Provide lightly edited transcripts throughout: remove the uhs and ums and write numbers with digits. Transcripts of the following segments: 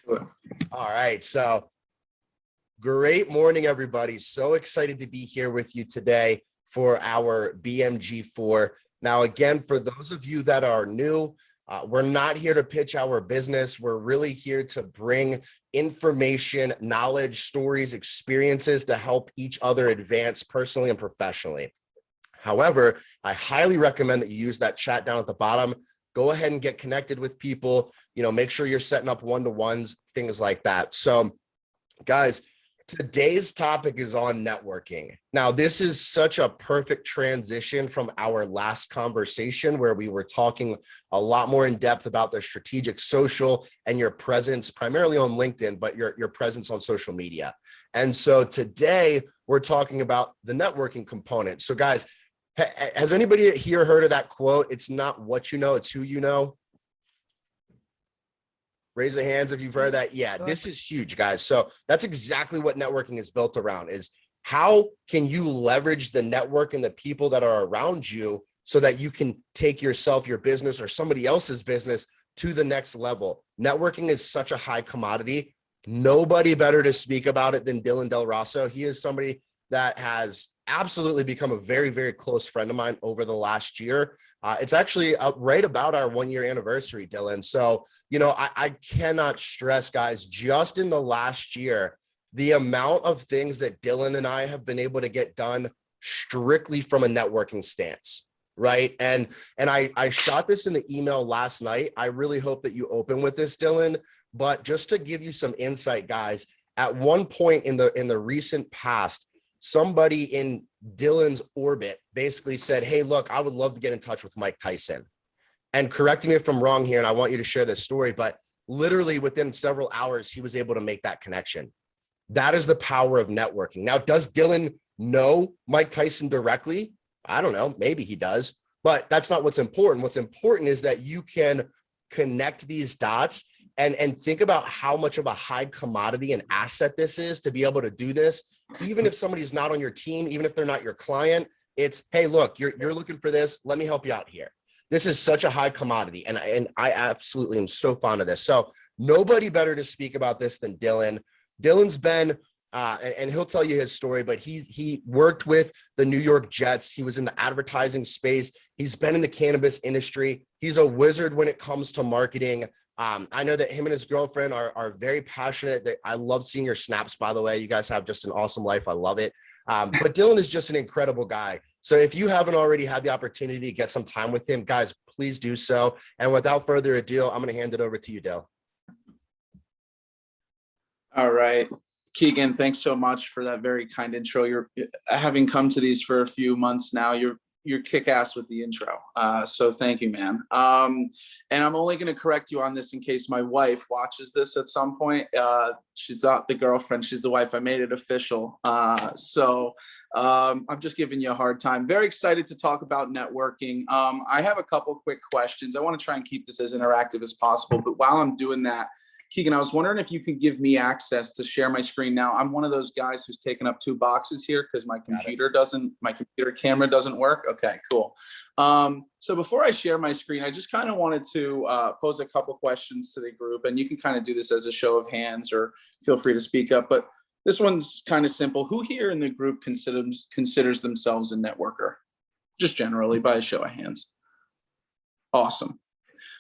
All right. So great morning, everybody. So excited to be here with you today for our BMG4. Now, again, for those of you that are new, we're not here to pitch our business. We're really here to bring information, knowledge, stories, experiences to help each other advance personally and professionally. However, I highly recommend that you use that chat down at the bottom. Go ahead and get connected with people, make sure you're setting up one-to-ones, things like that. So guys, today's topic is on networking. Now, this is such a perfect transition from our last conversation where we were talking a lot more in depth about the strategic social and your presence primarily on LinkedIn, but your presence on social media. And so today we're talking about the networking component. So guys, has anybody here heard of that quote? It's not what you know, it's who you know. Raise your hands if you've heard that. Yeah, this is huge, guys. So that's exactly what networking is built around, is how can you leverage the network and the people that are around you so that you can take yourself, your business, or somebody else's business to the next level. Networking is such a high commodity. Nobody better to speak about it than Dylan Del Rosso. He is somebody that has absolutely become a very, very close friend of mine over the last year. It's actually right about our 1-year anniversary, Dylan. So, I cannot stress, guys, just in the last year, the amount of things that Dylan and I have been able to get done strictly from a networking stance, right? And I shot this in the email last night. I really hope that you open with this, Dylan. But just to give you some insight, guys, at one point in the recent past, somebody in Dylan's orbit basically said, hey, look, I would love to get in touch with Mike Tyson. And correct me if I'm wrong here, and I want you to share this story, but literally within several hours, he was able to make that connection. That is the power of networking. Now, does Dylan know Mike Tyson directly? I don't know. Maybe he does, but that's not what's important. What's important is that you can connect these dots and think about how much of a high commodity and asset this is to be able to do this. Even if somebody's not on your team, even if they're not your client, it's, hey, look, you're looking for this. Let me help you out here. This is such a high commodity. And I absolutely am so fond of this. So nobody better to speak about this than Dylan. Dylan's been, and he'll tell you his story, but he worked with the New York Jets. He was in the advertising space. He's been in the cannabis industry. He's a wizard when it comes to marketing. I know that him and his girlfriend are very passionate. I love seeing your snaps, by the way. You guys have just an awesome life. I love it. But Dylan is just an incredible guy. So if you haven't already had the opportunity to get some time with him, guys, please do so. And without further ado, I'm going to hand it over to you, Dale. All right. Keegan, thanks so much for that very kind intro. You're having come to these for a few months now. You're kick-ass with the intro. So thank you, man. And I'm only going to correct you on this in case my wife watches this at some point. She's not the girlfriend, she's the wife. I made it official. So I'm just giving you a hard time. Very excited to talk about networking. I have a couple quick questions. I want to try and keep this as interactive as possible, but while I'm doing that, Keegan, I was wondering if you could give me access to share my screen now. I'm one of those guys who's taken up 2 boxes here because my computer camera doesn't work. Okay, cool. So before I share my screen, I just kind of wanted to pose a couple questions to the group, and you can kind of do this as a show of hands or feel free to speak up. But this one's kind of simple. Who here in the group considers themselves a networker? Just generally by a show of hands. Awesome.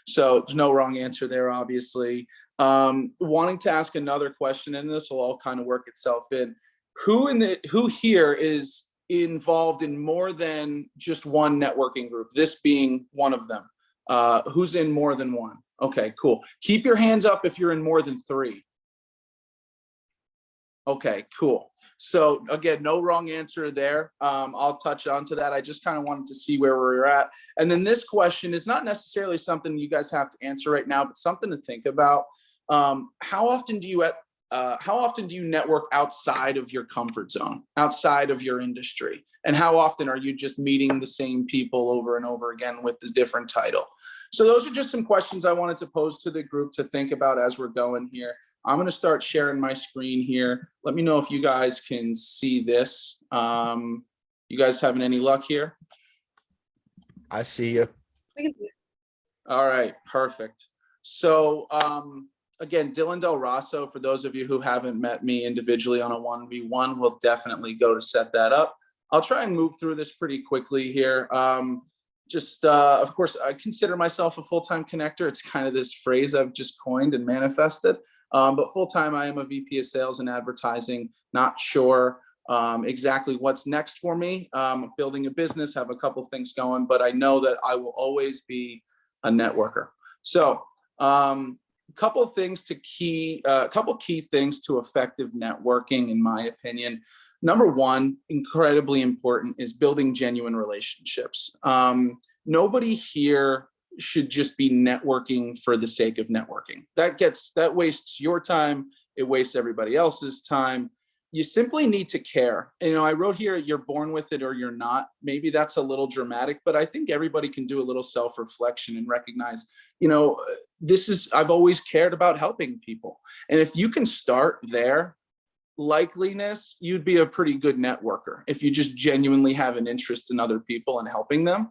So there's no wrong answer there, obviously. Wanting to ask another question, and this will all kind of work itself in. Who here is involved in more than just one networking group? This being one of them. Who's in more than one? Okay, cool. Keep your hands up if you're in more than 3. Okay, cool. So again, no wrong answer there. I'll touch on to that. I just kind of wanted to see where we're at. And then this question is not necessarily something you guys have to answer right now, but something to think about. How often do you network outside of your comfort zone, outside of your industry? And how often are you just meeting the same people over and over again with this different title? So those are just some questions I wanted to pose to the group to think about as we're going here. I'm going to start sharing my screen here. Let me know if you guys can see this. You guys having any luck here? I see you. All right, perfect. So again, Dylan Del Rosso, for those of you who haven't met me individually on a 1v1, we'll definitely go to set that up. I'll try and move through this pretty quickly here. Of course, I consider myself a full-time connector. It's kind of this phrase I've just coined and manifested. But full-time, I am a VP of sales and advertising. Not sure exactly what's next for me. Building a business, have a couple things going, but I know that I will always be a networker. So couple key things to effective networking, in my opinion. Number one, incredibly important, is building genuine relationships. Nobody here should just be networking for the sake of networking. That wastes your time. It wastes everybody else's time. You simply need to care. You know, I wrote here, you're born with it or you're not. Maybe that's a little dramatic, but I think everybody can do a little self-reflection and recognize, you know, I've always cared about helping people. And if you can start there, likeliness, you'd be a pretty good networker if you just genuinely have an interest in other people and helping them.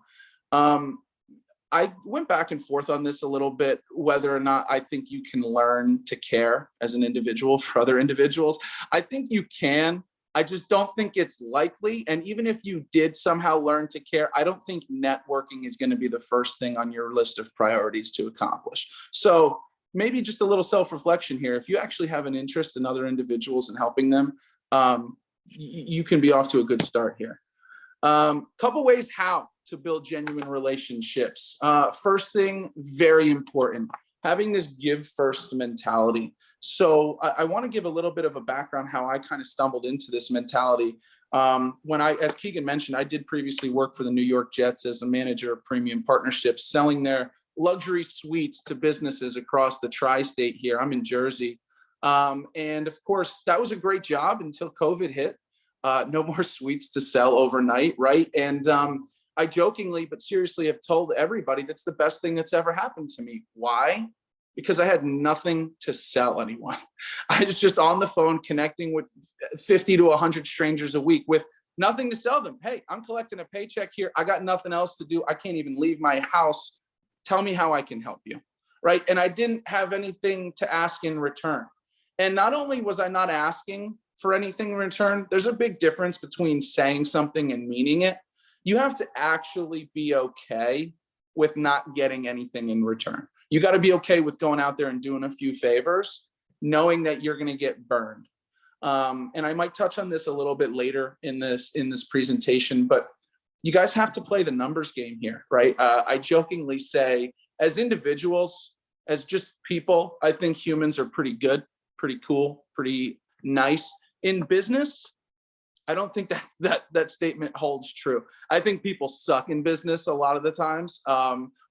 I went back and forth on this a little bit, whether or not I think you can learn to care as an individual for other individuals. I think you can. I just don't think it's likely. And even if you did somehow learn to care, I don't think networking is going to be the first thing on your list of priorities to accomplish. So maybe just a little self-reflection here. If you actually have an interest in other individuals and helping them, you can be off to a good start here. Couple ways how to build genuine relationships. First thing, very important, having this give first mentality. So I want to give a little bit of a background how I kind of stumbled into this mentality. As Keegan mentioned, I did previously work for the New York Jets as a manager of premium partnerships, selling their luxury suites to businesses across the tri-state here. I'm in Jersey. And of course, that was a great job until COVID hit. No more suites to sell overnight, right? And I jokingly, but seriously, have told everybody that's the best thing that's ever happened to me. Why? Because I had nothing to sell anyone. I was just on the phone connecting with 50 to 100 strangers a week with nothing to sell them. Hey, I'm collecting a paycheck here. I got nothing else to do. I can't even leave my house. Tell me how I can help you, right? And I didn't have anything to ask in return. And not only was I not asking for anything in return, there's a big difference between saying something and meaning it. You have to actually be okay with not getting anything in return. You got to be okay with going out there and doing a few favors, knowing that you're going to get burned. And I might touch on this a little bit later in this presentation, but you guys have to play the numbers game here, right? I jokingly say, as individuals, as just people, I think humans are pretty good, pretty cool, pretty nice. In business, I don't think that statement holds true. I think people suck in business a lot of the times,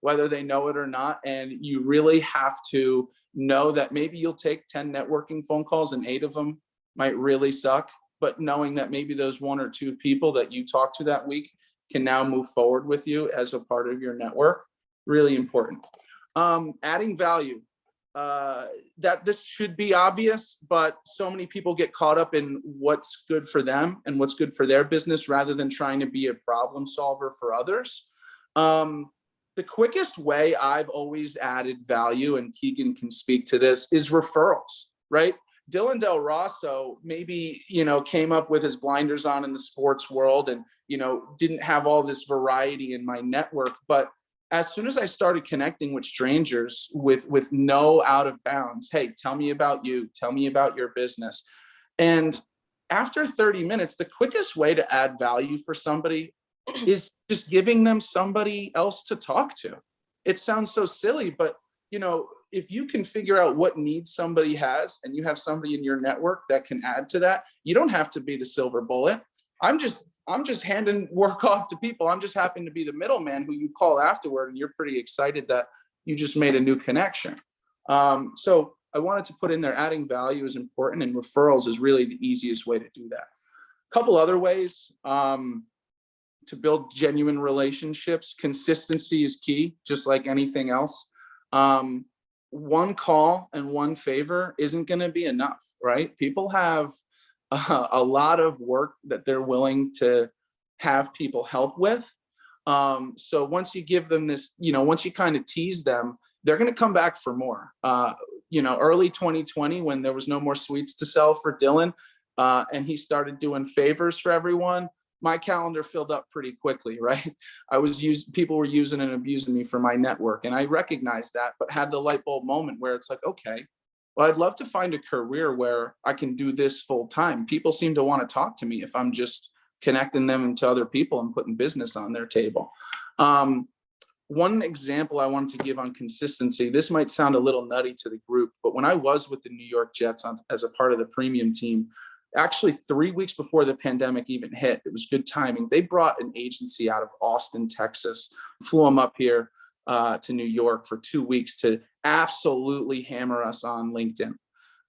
whether they know it or not. And you really have to know that maybe you'll take 10 networking phone calls and 8 of them might really suck. But knowing that maybe those 1 or 2 people that you talk to that week can now move forward with you as a part of your network, really important. Adding value. That this should be obvious, but so many people get caught up in what's good for them and what's good for their business rather than trying to be a problem solver for others. The quickest way I've always added value, and Keegan can speak to this, is referrals, right? Dylan Del Rosso maybe, came up with his blinders on in the sports world and, didn't have all this variety in my network, but as soon as I started connecting with strangers with no out of bounds, hey, tell me about you, tell me about your business. And after 30 minutes, the quickest way to add value for somebody is just giving them somebody else to talk to. It sounds so silly, but if you can figure out what needs somebody has and you have somebody in your network that can add to that, you don't have to be the silver bullet. I'm just handing work off to people. I'm just happen to be the middleman who you call afterward, and you're pretty excited that you just made a new connection. So I wanted to put in there, adding value is important, and referrals is really the easiest way to do that. A couple other ways to build genuine relationships. Consistency is key, just like anything else. One call and one favor isn't going to be enough, right? People have a lot of work that they're willing to have people help with. So once you give them this, once you kind of tease them, they're going to come back for more. early 2020, when there was no more suites to sell for Dylan, and he started doing favors for everyone, my calendar filled up pretty quickly, right? People were using and abusing me for my network, and I recognized that, but had the light bulb moment where it's like, okay, well, I'd love to find a career where I can do this full time. People seem to want to talk to me if I'm just connecting them to other people and putting business on their table. One example I wanted to give on consistency, this might sound a little nutty to the group, but when I was with the New York Jets as a part of the premium team, actually 3 weeks before the pandemic even hit, it was good timing. They brought an agency out of Austin, Texas, flew them up here to New York for 2 weeks to absolutely hammer us on LinkedIn.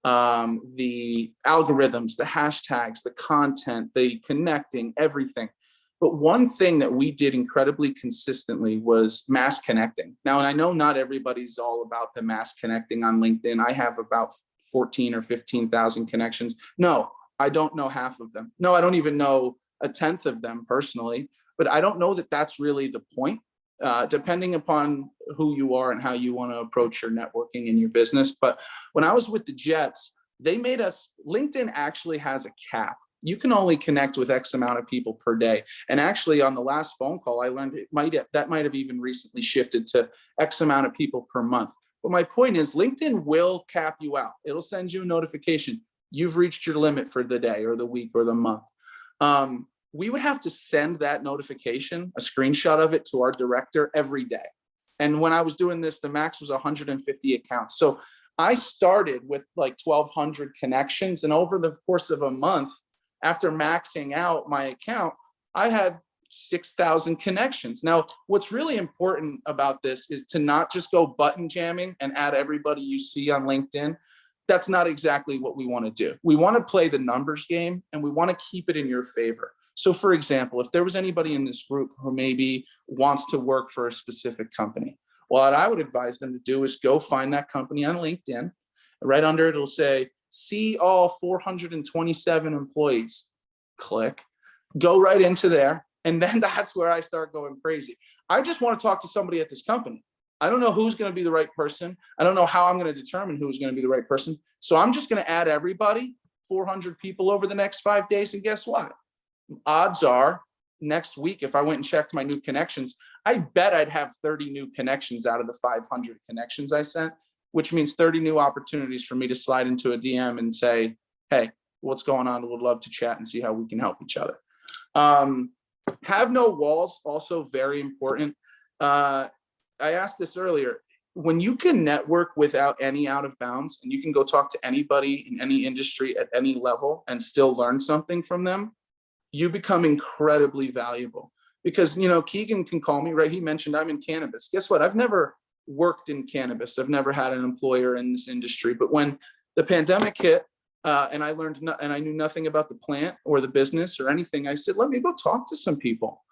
The algorithms, the hashtags, the content, the connecting, everything. But one thing that we did incredibly consistently was mass connecting. Now, and I know not everybody's all about the mass connecting on LinkedIn. I have about 14 or 15,000 connections. No, I don't know half of them. No, I don't even know a tenth of them personally, but I don't know that that's really the point. Depending upon who you are and how you want to approach your networking in your business. But when I was with the Jets, they made us, LinkedIn actually has a cap. You can only connect with X amount of people per day. And actually on the last phone call, I learned that might have even recently shifted to X amount of people per month. But my point is LinkedIn will cap you out. It'll send you a notification. You've reached your limit for the day or the week or the month. We would have to send that notification, a screenshot of it, to our director every day. And when I was doing this, the max was 150 accounts. So I started with like 1,200 connections. And over the course of a month, after maxing out my account, I had 6,000 connections. Now, what's really important about this is to not just go button jamming and add everybody you see on LinkedIn. That's not exactly what we want to do. We want to play the numbers game, and we want to keep it in your favor. So for example, if there was anybody in this group who maybe wants to work for a specific company, what I would advise them to do is go find that company on LinkedIn. Right under it, it'll say, see all 427 employees. Click, go right into there. And then that's where I start going crazy. I just want to talk to somebody at this company. I don't know who's going to be the right person. I don't know how I'm going to determine who's going to be the right person. So I'm just going to add everybody, 400 people over the next 5 days. And guess what? Odds are next week, if I went and checked my new connections, I bet I'd have 30 new connections out of the 500 connections I sent, which means 30 new opportunities for me to slide into a DM and say, hey, what's going on? Would love to chat and see how we can help each other. Have no walls, also very important. I asked this earlier. When you can network without any out of bounds, and you can go talk to anybody in any industry at any level and still learn something from them, you become incredibly valuable. Because, Keegan can call me, right? He mentioned I'm in cannabis. Guess what? I've never worked in cannabis. I've never had an employer in this industry. But when the pandemic hit, and I knew nothing about the plant or the business or anything, I said, let me go talk to some people.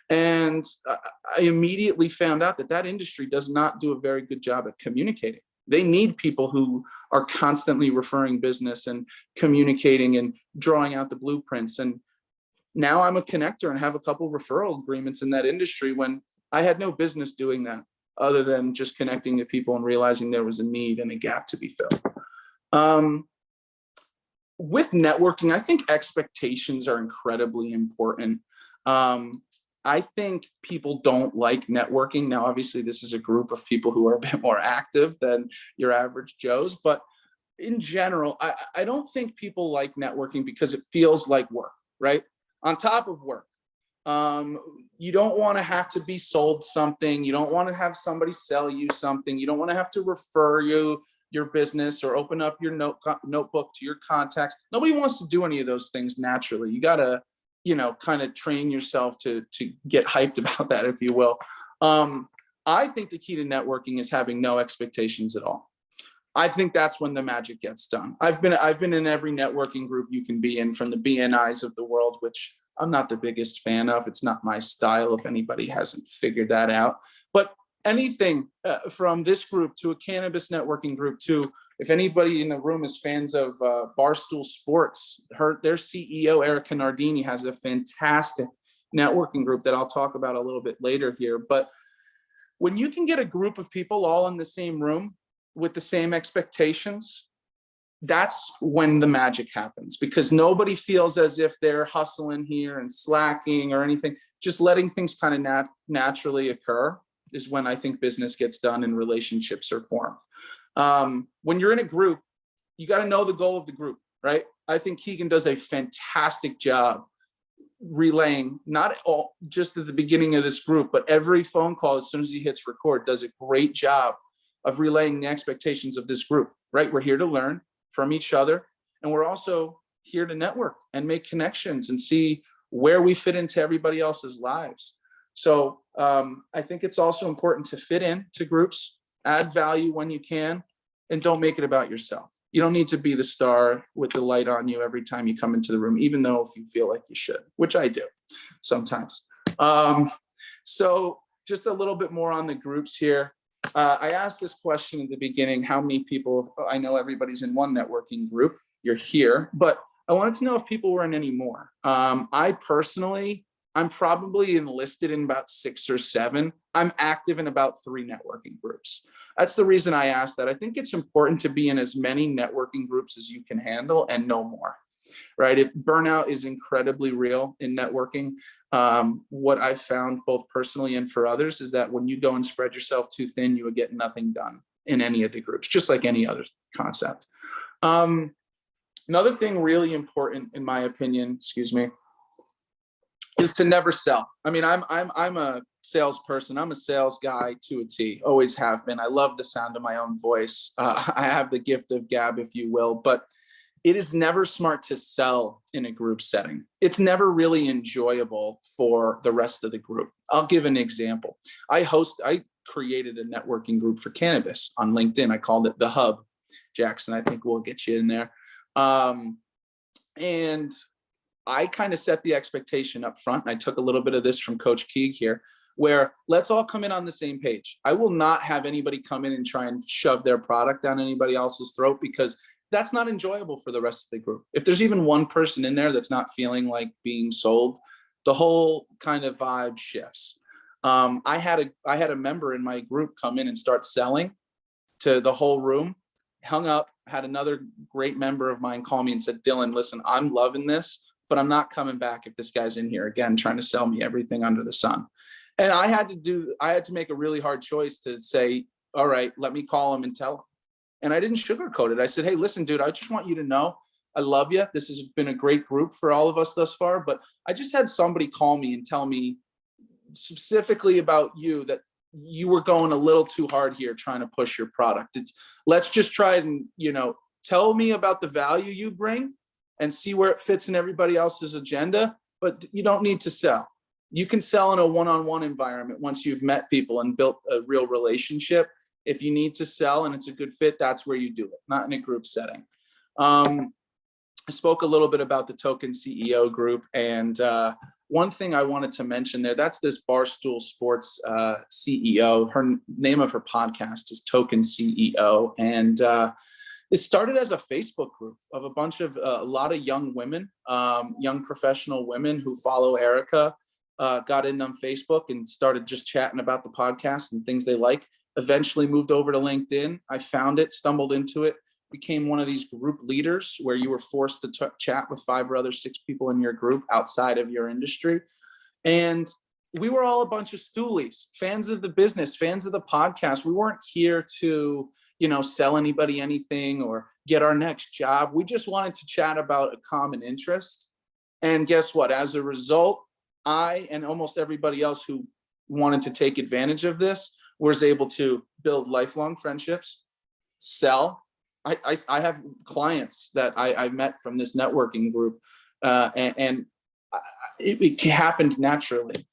And I immediately found out that industry does not do a very good job at communicating. They need people who are constantly referring business and communicating and drawing out the blueprints. And now I'm a connector and have a couple referral agreements in that industry when I had no business doing that, other than just connecting to people and realizing there was a need and a gap to be filled. With networking, I think expectations are incredibly important. I think people don't like networking. Now, obviously, this is a group of people who are a bit more active than your average Joes, but in general, I don't think people like networking because it feels like work, right? On top of work. You don't want to have to be sold something. You don't want to have somebody sell you something. You don't want to have to refer your business or open up your notebook to your contacts. Nobody wants to do any of those things naturally. You got to, kind of train yourself to get hyped about that, if you will. I think the key to networking is having no expectations at all. I think that's when the magic gets done. I've been in every networking group you can be in, from the BNIs of the world, which I'm not the biggest fan of. It's not my style, if anybody hasn't figured that out. But anything from this group to a cannabis networking group to, if anybody in the room is fans of Barstool Sports, their CEO, Erica Nardini, has a fantastic networking group that I'll talk about a little bit later here. But when you can get a group of people all in the same room, with the same expectations, that's when the magic happens, because nobody feels as if they're hustling here and slacking or anything. Just letting things kind of naturally occur is when I think business gets done and relationships are formed. When you're in a group, you got to know the goal of the group, right? I think Keegan does a fantastic job relaying, not all just at the beginning of this group, but every phone call as soon as he hits record, does a great job of relaying the expectations of this group, right? We're here to learn from each other, and we're also here to network and make connections and see where we fit into everybody else's lives. So I think it's also important to fit in to groups, add value when you can, and don't make it about yourself. You don't need to be the star with the light on you every time you come into the room, even though if you feel like you should, which I do sometimes. So just a little bit more on the groups here. I asked this question at the beginning, how many people, I know everybody's in one networking group, you're here, but I wanted to know if people were in any more. I personally, I'm probably enlisted in about 6 or 7. I'm active in about 3 networking groups. That's the reason I asked that. I think it's important to be in as many networking groups as you can handle and no more, right? If burnout is incredibly real in networking, what I've found both personally and for others is that when you go and spread yourself too thin, you would get nothing done in any of the groups, just like any other concept. Another thing really important, in my opinion, excuse me, is to never sell. I mean, I'm a salesperson. I'm a sales guy to a T, always have been. I love the sound of my own voice. I have the gift of gab, if you will, but it is never smart to sell in a group setting. It's never really enjoyable for the rest of the group. I'll give an example. I created a networking group for cannabis on LinkedIn. I called it The Hub. Jackson, I think we'll get you in there. And I kind of set the expectation up front. And I took a little bit of this from Coach Keeg here, where let's all come in on the same page. I will not have anybody come in and try and shove their product down anybody else's throat, because that's not enjoyable for the rest of the group. If there's even one person in there that's not feeling like being sold, the whole kind of vibe shifts. I had a member in my group come in and start selling to the whole room, hung up, had another great member of mine call me and said, Dylan, listen, I'm loving this, but I'm not coming back if this guy's in here again trying to sell me everything under the sun. And I had to make a really hard choice to say, all right, let me call him and tell him. And I didn't sugarcoat it. I said, hey, listen, dude, I just want you to know I love you. This has been a great group for all of us thus far, but I just had somebody call me and tell me specifically about you that you were going a little too hard here trying to push your product. Let's just try and, tell me about the value you bring and see where it fits in everybody else's agenda, but you don't need to sell. You can sell in a one-on-one environment once you've met people and built a real relationship. If you need to sell and it's a good fit, that's where you do it, not in a group setting. I spoke a little bit about the Token CEO group, and one thing I wanted to mention there, that's this Barstool Sports CEO. Her name of her podcast is Token CEO, and it started as a Facebook group of a bunch of a lot of young women, young professional women who follow Erica, got in on Facebook and started just chatting about the podcast and things they like. Eventually moved over to LinkedIn. I found it, stumbled into it, became one of these group leaders where you were forced to chat with 5 or other 6 people in your group outside of your industry. And we were all a bunch of stoolies, fans of the business, fans of the podcast. We weren't here to, sell anybody anything or get our next job. We just wanted to chat about a common interest. And guess what? As a result, I and almost everybody else who wanted to take advantage of this was able to build lifelong friendships, sell. I have clients that I met from this networking group, and it happened naturally.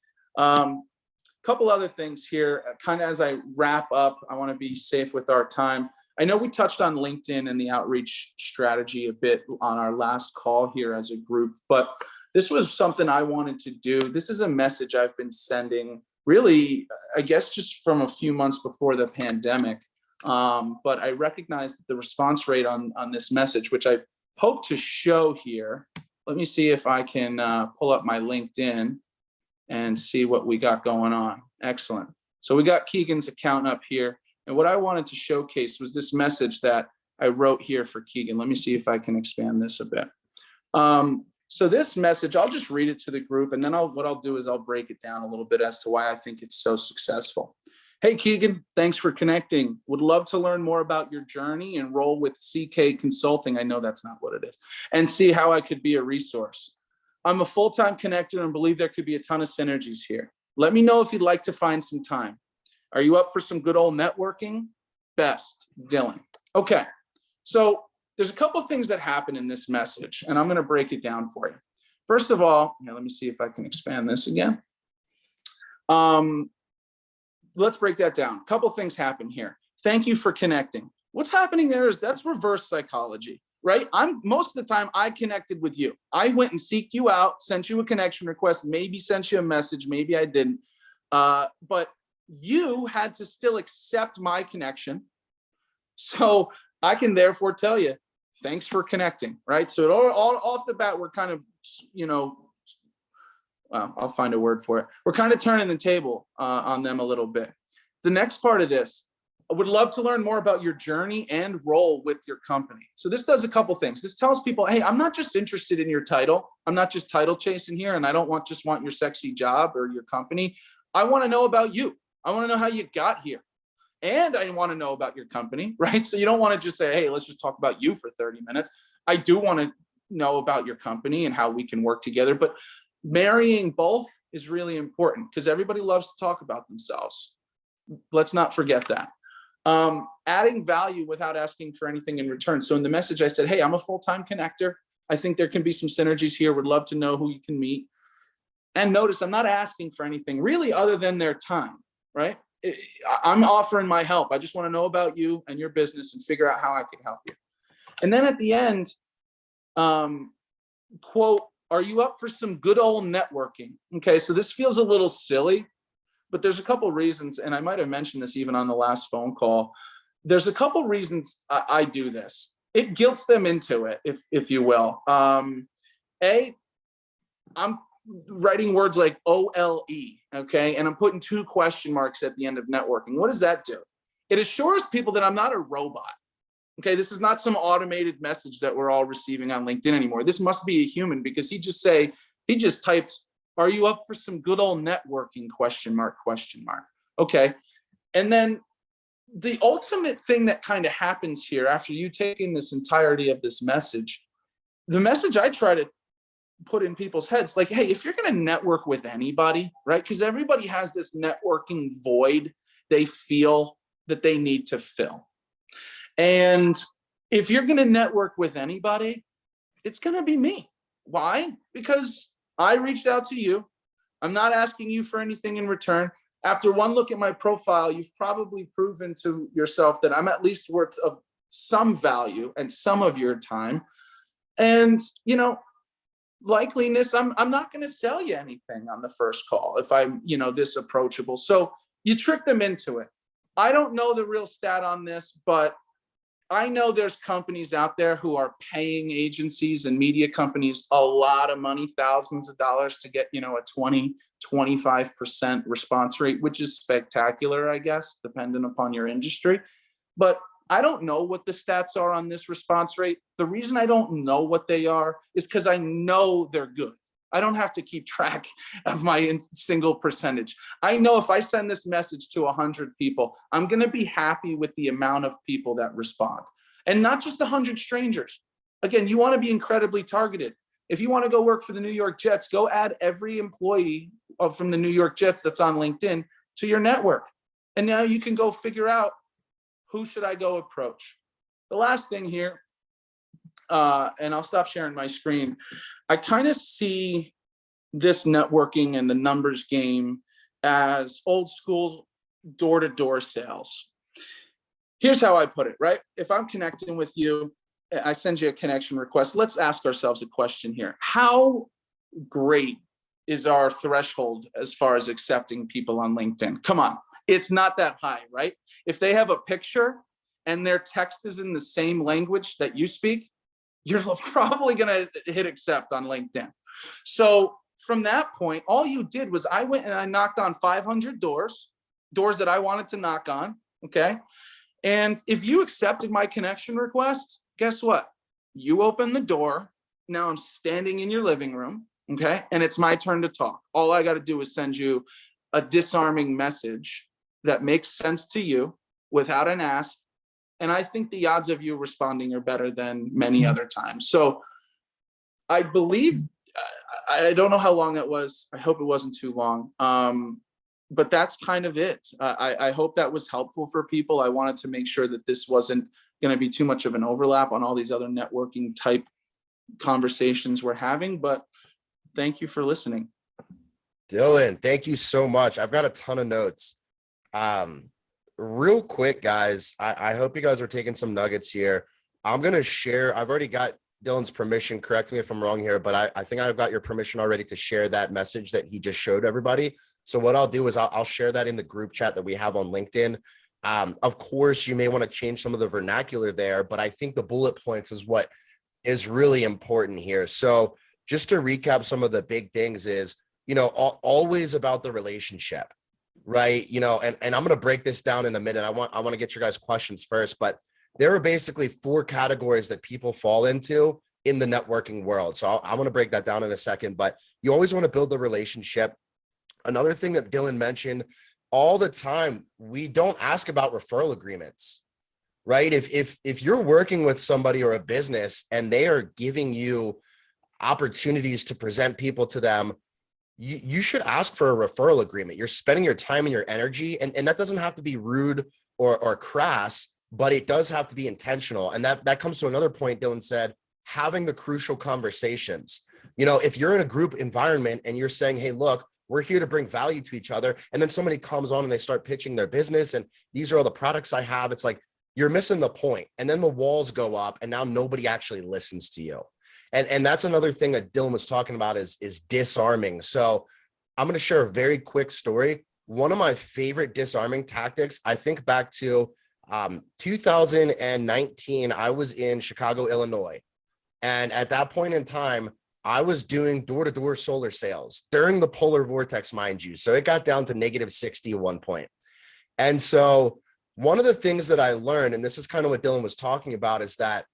Couple other things here, kind of as I wrap up, I want to be safe with our time. I know we touched on LinkedIn and the outreach strategy a bit on our last call here as a group, but this was something I wanted to do. This is a message I've been sending really, I guess, just from a few months before the pandemic. But I recognize that the response rate on this message, which I hope to show here, let me see if I can pull up my LinkedIn and see what we got going on. Excellent. So we got Keegan's account up here. And what I wanted to showcase was this message that I wrote here for Keegan. Let me see if I can expand this a bit. So this message, I'll just read it to the group, and then what I'll do is I'll break it down a little bit as to why I think it's so successful. Hey, Keegan, thanks for connecting. Would love to learn more about your journey and roll with CK Consulting. I know that's not what it is. And see how I could be a resource. I'm a full-time connector and believe there could be a ton of synergies here. Let me know if you'd like to find some time. Are you up for some good old networking? Best, Dylan. Okay, so there's a couple of things that happen in this message, and I'm going to break it down for you. First of all, let me see if I can expand this again. Let's break that down. A couple of things happen here. Thank you for connecting. What's happening there is that's reverse psychology, right? Most of the time I connected with you. I went and seeked you out, sent you a connection request, maybe sent you a message, maybe I didn't. But you had to still accept my connection. So I can therefore tell you, thanks for connecting, right? So all off the bat, we're kind of, well, I'll find a word for it. We're kind of turning the table on them a little bit. The next part of this, I would love to learn more about your journey and role with your company. So this does a couple things. This tells people, hey, I'm not just interested in your title. I'm not just title chasing here, and I don't just want your sexy job or your company. I want to know about you. I want to know how you got here. And I want to know about your company, right? So you don't want to just say, hey, let's just talk about you for 30 minutes. I do want to know about your company and how we can work together. But marrying both is really important because everybody loves to talk about themselves. Let's not forget that. Adding value without asking for anything in return. So in the message, I said, hey, I'm a full-time connector. I think there can be some synergies here. Would love to know who you can meet. And notice I'm not asking for anything really other than their time, right? I'm offering my help. I just want to know about you and your business and figure out how I can help you. And then at the end, quote, are you up for some good old networking? Okay, so this feels a little silly, but there's a couple reasons, and I might have mentioned this even on the last phone call. There's a couple reasons I do this. It guilts them into it, if you will. I'm writing words like OLE, okay? And I'm putting 2 question marks at the end of networking. What does that do? It assures people that I'm not a robot, okay? This is not some automated message that we're all receiving on LinkedIn anymore. This must be a human because he just typed, are you up for some good old networking, question mark, question mark. Okay, and then the ultimate thing that kind of happens here after you taking this entirety of this message, the message I try to put in people's heads, like, hey, if you're going to network with anybody, right? Because everybody has this networking void they feel that they need to fill. And if you're going to network with anybody, it's going to be me. Why? Because I reached out to you. I'm not asking you for anything in return. After one look at my profile, you've probably proven to yourself that I'm at least worth of some value and some of your time. And, likeliness, I'm not going to sell you anything on the first call if I'm, this approachable. So you trick them into it. I don't know the real stat on this, but I know there's companies out there who are paying agencies and media companies a lot of money, thousands of dollars to get, a 20-25% response rate, which is spectacular, I guess, depending upon your industry. But I don't know what the stats are on this response rate. The reason I don't know what they are is because I know they're good. I don't have to keep track of my single percentage. I know if I send this message to 100 people, I'm going to be happy with the amount of people that respond. And not just 100 strangers. Again, you want to be incredibly targeted. If you want to go work for the New York Jets, go add every employee from the New York Jets that's on LinkedIn to your network. And now you can go figure out, who should I go approach? The last thing here, and I'll stop sharing my screen. I kind of see this networking and the numbers game as old school door-to-door sales. Here's how I put it, right? If I'm connecting with you, I send you a connection request. Let's ask ourselves a question here. How great is our threshold as far as accepting people on LinkedIn? Come on. It's not that high, right? If they have a picture and their text is in the same language that you speak, you're probably going to hit accept on LinkedIn. So from that point, all you did was I went and I knocked on 500 doors that I wanted to knock on. Okay. And if you accepted my connection request, guess what? You open the door. Now I'm standing in your living room. Okay. And it's my turn to talk. All I got to do is send you a disarming message that makes sense to you without an ask. And I think the odds of you responding are better than many other times. So I believe, I don't know how long it was. I hope it wasn't too long. But that's kind of it. I hope that was helpful for people. I wanted to make sure that this wasn't going to be too much of an overlap on all these other networking type conversations we're having, but thank you for listening. Dylan, thank you so much. I've got a ton of notes. Real quick, guys, I hope you guys are taking some nuggets here. I'm going to share, I've already got Dylan's permission. Correct me if I'm wrong here, but I think I've got your permission already to share that message that he just showed everybody. So what I'll do is I'll share that in the group chat that we have on LinkedIn. Of course, you may want to change some of the vernacular there, but I think the bullet points is what is really important here. So just to recap some of the big things is, always about the relationship, right? And I'm going to break this down in a minute. I want to get your guys' questions first, but there are basically 4 categories that people fall into in the networking world. So I want to break that down in a second, but you always want to build the relationship. Another thing that Dylan mentioned all the time, we don't ask about referral agreements, right? If you're working with somebody or a business and they are giving you opportunities to present people to them, you should ask for a referral agreement. You're spending your time and your energy, and that doesn't have to be rude or crass, but it does have to be intentional. And that comes to another point Dylan said, having the crucial conversations. If you're in a group environment and you're saying, hey, look, we're here to bring value to each other, and then somebody comes on and they start pitching their business and these are all the products I have, it's like you're missing the point. And then the walls go up and now nobody actually listens to you. And that's another thing that Dylan was talking about is disarming. So I'm going to share a very quick story. One of my favorite disarming tactics, I think back to 2019, I was in Chicago, Illinois. And at that point in time, I was doing door-to-door solar sales during the polar vortex, mind you. So it got down to -60 at one point. And so one of the things that I learned, and this is kind of what Dylan was talking about, is that,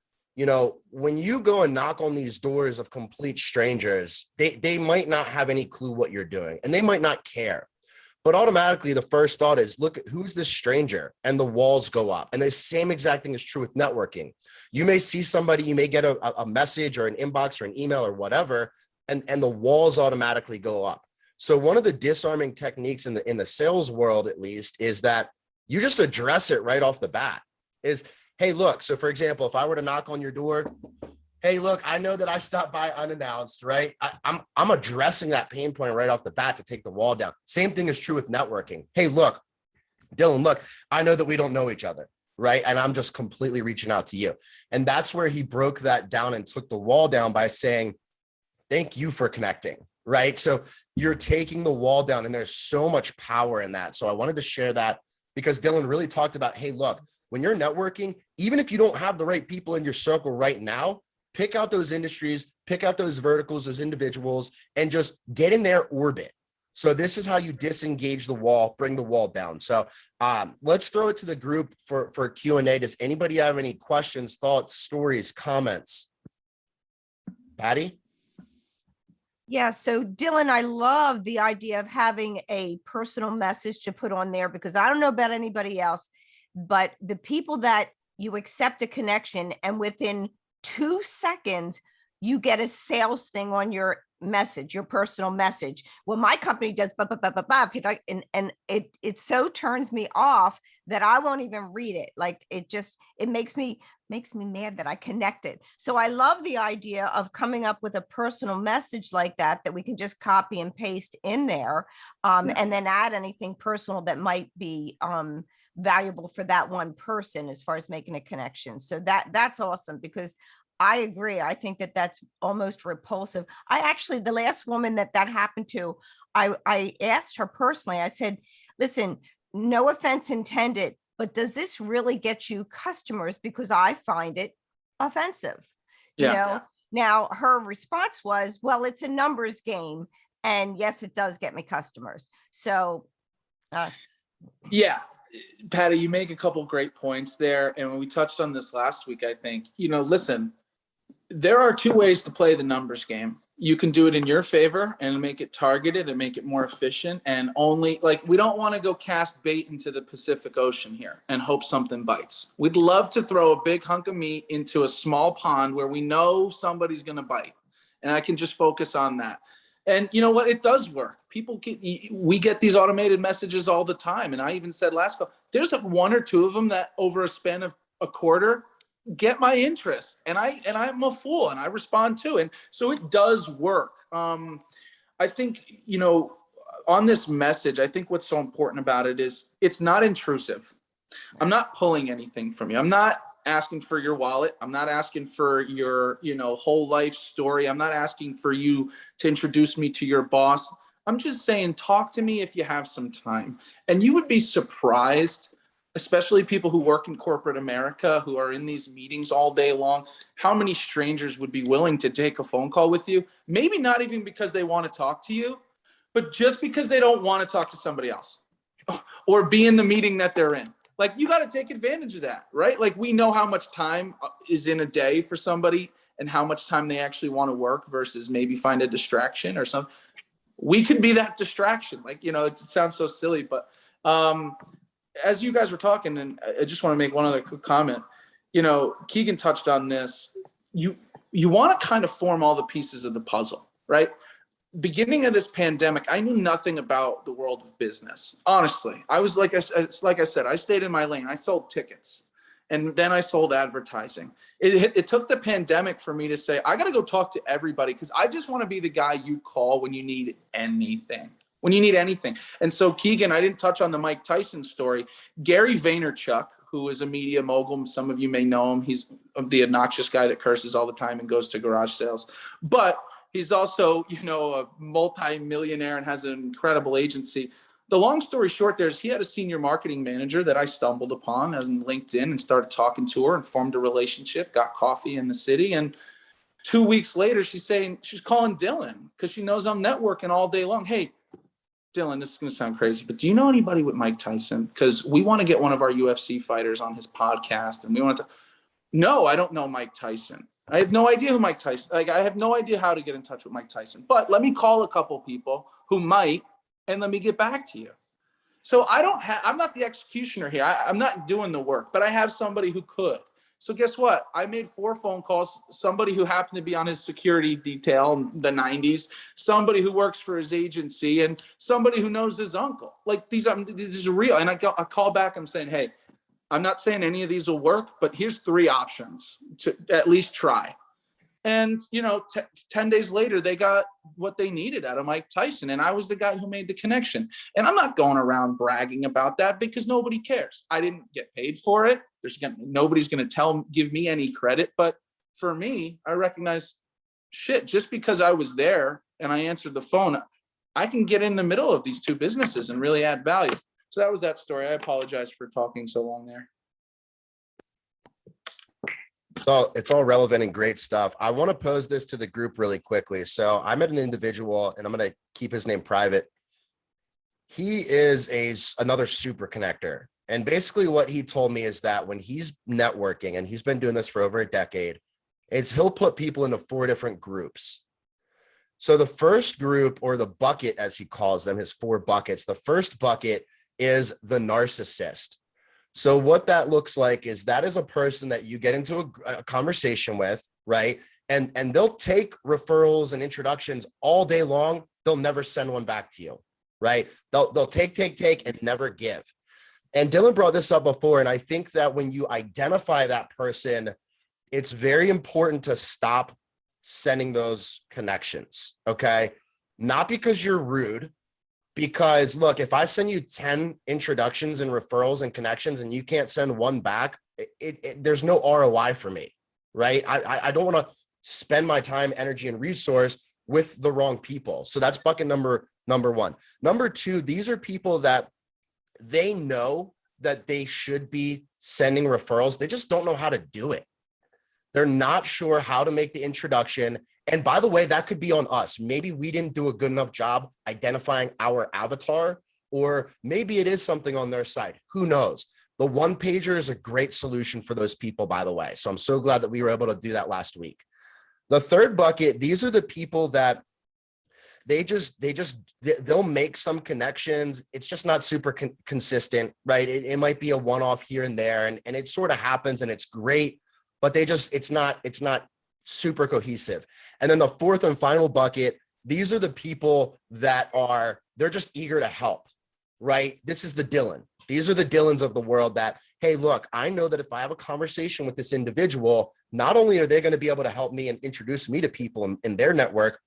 when you go and knock on these doors of complete strangers, they might not have any clue what you're doing and they might not care. But automatically the first thought is, look, who's this stranger? And the walls go up. And the same exact thing is true with networking. You may see somebody, you may get a message or an inbox or an email or whatever, and the walls automatically go up. So one of the disarming techniques in the sales world, at least, is that you just address it right off the bat. Is, hey, look, so for example, if I were to knock on your door, hey, look, I know that I stopped by unannounced, right? I'm addressing that pain point right off the bat to take the wall down. Same thing is true with networking. Hey, look, Dylan, look, I know that we don't know each other, right? And I'm just completely reaching out to you. And that's where he broke that down and took the wall down by saying, thank you for connecting, right? So you're taking the wall down, and there's so much power in that. So I wanted to share that because Dylan really talked about, hey, look, when you're networking, even if you don't have the right people in your circle right now, pick out those industries, pick out those verticals, those individuals, and just get in their orbit. So this is how you disengage the wall, bring the wall down. So let's throw it to the group for Q&A. Does anybody have any questions, thoughts, stories, comments? Patty? Yeah, so Dylan, I love the idea of having a personal message to put on there, because I don't know about anybody else, but the people that you accept a connection and within 2 seconds, you get a sales thing on your message, your personal message. Well, my company does, if you like, and it so turns me off that I won't even read it. Like it makes me mad that I connected. So I love the idea of coming up with a personal message like that we can just copy and paste in there, and then add anything personal that might be valuable for that one person as far as making a connection. So that's awesome, because I agree. I think that that's almost repulsive. The last woman that happened to, I asked her personally, I said, listen, no offense intended, but does this really get you customers? Because I find it offensive. Yeah. Now her response was, well, it's a numbers game. And yes, it does get me customers. So yeah. Patty, you make a couple great points there. And we touched on this last week, I think. Listen, there are two ways to play the numbers game. You can do it in your favor and make it targeted and make it more efficient. And only we don't want to go cast bait into the Pacific Ocean here and hope something bites. We'd love to throw a big hunk of meat into a small pond where we know somebody's going to bite. And I can just focus on that. And you know what? It does work. We get these automated messages all the time. And I even said last call, there's one or two of them that over a span of a quarter get my interest, and I'm a fool and I respond to, and so it does work. I think, on this message, I think what's so important about it is it's not intrusive. I'm not pulling anything from you. I'm not asking for your wallet. I'm not asking for your, whole life story. I'm not asking for you to introduce me to your boss. I'm just saying, talk to me if you have some time. And you would be surprised, especially people who work in corporate America, who are in these meetings all day long, how many strangers would be willing to take a phone call with you? Maybe not even because they want to talk to you, but just because they don't want to talk to somebody else or be in the meeting that they're in. You got to take advantage of that, right? We know how much time is in a day for somebody and how much time they actually want to work versus maybe find a distraction or something. We could be that distraction. It sounds so silly, but as you guys were talking, and I just want to make one other quick comment, Keegan touched on this. You want to kind of form all the pieces of the puzzle, right? Beginning of this pandemic, I knew nothing about the world of business. Honestly, I was like I said, I stayed in my lane. I sold tickets, and then I sold advertising. It took the pandemic for me to say, I got to go talk to everybody because I just want to be the guy you call when you need anything. And so, Keegan, I didn't touch on the Mike Tyson story. Gary Vaynerchuk, who is a media mogul, some of you may know him. He's the obnoxious guy that curses all the time and goes to garage sales. But he's also, a multi-millionaire and has an incredible agency. The long story short there is he had a senior marketing manager that I stumbled upon on LinkedIn and started talking to her and formed a relationship, got coffee in the city. And 2 weeks later, she's calling Dylan because she knows I'm networking all day long. Hey, Dylan, this is going to sound crazy, but do you know anybody with Mike Tyson? Because we want to get one of our UFC fighters on his podcast, and we want to. No, I don't know Mike Tyson. I have no idea who Mike Tyson. I have no idea how to get in touch with Mike Tyson. But let me call a couple people who might, and let me get back to you. So I'm not the executioner here. I'm not doing the work, but I have somebody who could. So guess what? I made 4 phone calls. Somebody who happened to be on his security detail in the 90s, somebody who works for his agency, and somebody who knows his uncle. These are real. And I call back. I'm saying, hey, I'm not saying any of these will work, but here's 3 options to at least try. And, 10 days later, they got what they needed out of Mike Tyson. And I was the guy who made the connection. And I'm not going around bragging about that because nobody cares. I didn't get paid for it. Nobody's going to give me any credit. But for me, I recognize, just because I was there and I answered the phone, I can get in the middle of these 2 businesses and really add value. So that was that story. I apologize for talking so long there. It's all relevant and great stuff. I want to pose this to the group really quickly. So I met an individual, and I'm going to keep his name private. He is another super connector. And basically what he told me is that when he's networking, and he's been doing this for over a decade, is he'll put people into 4 different groups. So the first group, or the bucket, as he calls them, his 4 buckets, the first bucket is the narcissist. So what that looks like is that is a person that you get into a conversation with, right? And they'll take referrals and introductions all day long. They'll never send one back to you, right? They'll take and never give. And Dylan brought this up before. And I think that when you identify that person, it's very important to stop sending those connections, okay? Not because you're rude, because look, if I send you 10 introductions and referrals and connections and you can't send one back, there's no ROI for me, right? I don't want to spend my time, energy, and resource with the wrong people. So that's bucket number 1. Number 2, these are people that they know that they should be sending referrals. They just don't know how to do it. They're not sure how to make the introduction. And by the way, that could be on us. Maybe we didn't do a good enough job identifying our avatar or maybe it is something on their side. Who knows? The one pager is a great solution for those people, by the way. So I'm so glad that we were able to do that last week. The third bucket, these are the people that they'll make some connections. It's just not super consistent, right? It might be a one-off here and there, and it sort of happens and it's great, but it's not super cohesive. And then the fourth and final bucket, these are the people that they're just eager to help, right? This is the Dylan. These are the Dylans of the world that, hey, look, I know that if I have a conversation with this individual, not only are they going to be able to help me and introduce me to people in their network,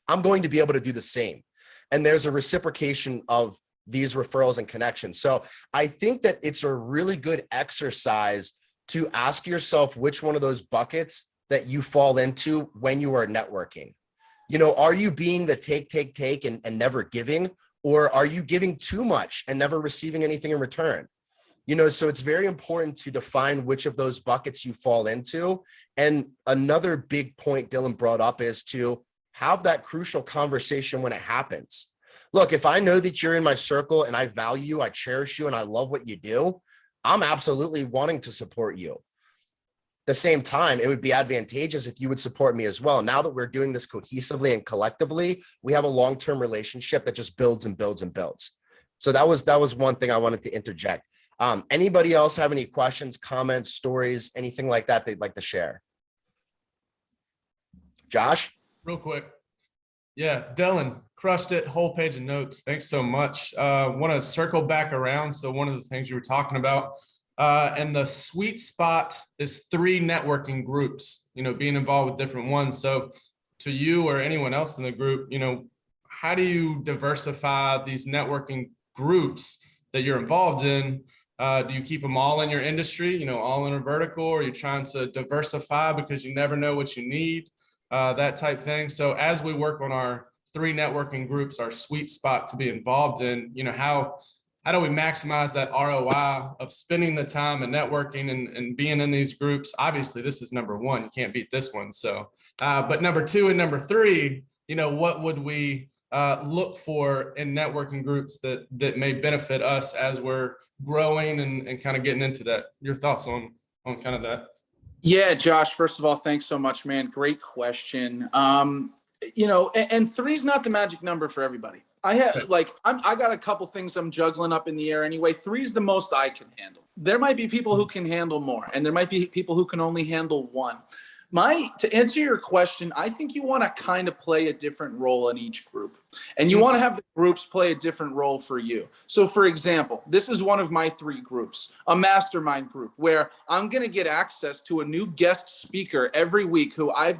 I'm going to be able to do the same. And there's a reciprocation of these referrals and connections. So I think that it's a really good exercise to ask yourself which one of those buckets that you fall into when you are networking. You know, are you being the take and never giving, or are you giving too much and never receiving anything in return? You know, so it's very important to define which of those buckets you fall into. And another big point Dylan brought up is to have that crucial conversation when it happens. Look, if I know that you're in my circle and I value you, I cherish you, and I love what you do, I'm absolutely wanting to support you. At the same time, it would be advantageous if you would support me as well. Now that we're doing this cohesively and collectively, we have a long-term relationship that just builds and builds and builds. So that was one thing I wanted to interject. Anybody else have any questions, comments, stories, anything like that they'd like to share? Josh? Real quick. Yeah, Dylan, crushed it. Whole page of notes. Thanks so much. Want to circle back around. So one of the things you were talking about, and the sweet spot is 3 networking groups, you know, being involved with different ones. So to you or anyone else in the group, you know, how do you diversify these networking groups that you're involved in? Do you keep them all in your industry, you know, all in a vertical, or are you trying to diversify because you never know what you need? That type thing. So as we work on our 3 networking groups, our sweet spot to be involved in, you know, how do we maximize that ROI of spending the time and networking and being in these groups? Obviously, this is number 1. You can't beat this one. So, but number 2 and number 3, you know, what would we look for in networking groups that may benefit us as we're growing and kind of getting into that? Your thoughts on kind of that? Yeah, Josh, first of all, thanks so much, man. Great question. You know, and 3 is not the magic number for everybody. I got a couple things I'm juggling up in the air anyway. 3 is the most I can handle. There might be people who can handle more, and there might be people who can only handle 1. To answer your question, I think you want to kind of play a different role in each group, and you want to have the groups play a different role for you. So for example, this is one of my 3 groups, a mastermind group, where I'm going to get access to a new guest speaker every week who a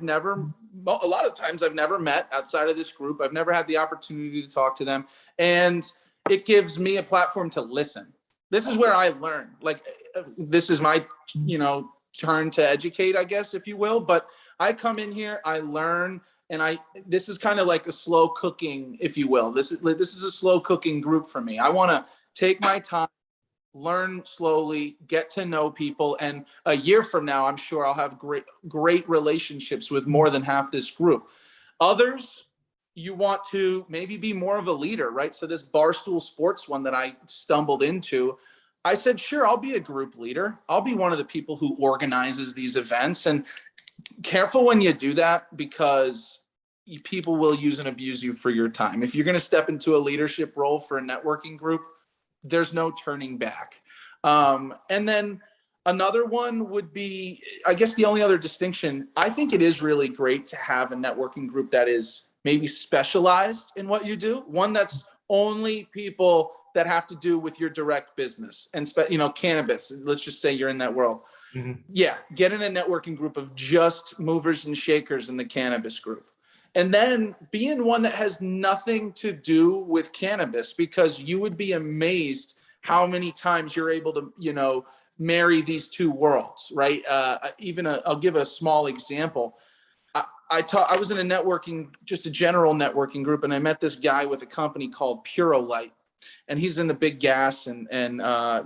lot of times I've never met outside of this group. I've never had the opportunity to talk to them, and it gives me a platform to listen. This is where I learn. Like, this is my, you know, turn to educate, I guess, if you will. But I come in here, I learn, and this is kind of like a slow cooking, if you will. This is a slow cooking group for me. I want to take my time, learn slowly, get to know people, and a year from now, I'm sure I'll have great relationships with more than half this group. Others, you want to maybe be more of a leader, right? So this Barstool Sports one that I stumbled into, I said, sure, I'll be a group leader. I'll be one of the people who organizes these events. And careful when you do that, because people will use and abuse you for your time. If you're going to step into a leadership role for a networking group, there's no turning back. And then another one would be, I guess the only other distinction, I think it is really great to have a networking group that is maybe specialized in what you do. One that's only people that have to do with your direct business and, you know, cannabis. Let's just say you're in that world. Mm-hmm. Yeah, get in a networking group of just movers and shakers in the cannabis group. And then be in one that has nothing to do with cannabis, because you would be amazed how many times you're able to, you know, marry these 2 worlds, right? I'll give a small example. I was in just a general networking group, and I met this guy with a company called Purolite. And he's in the big gas and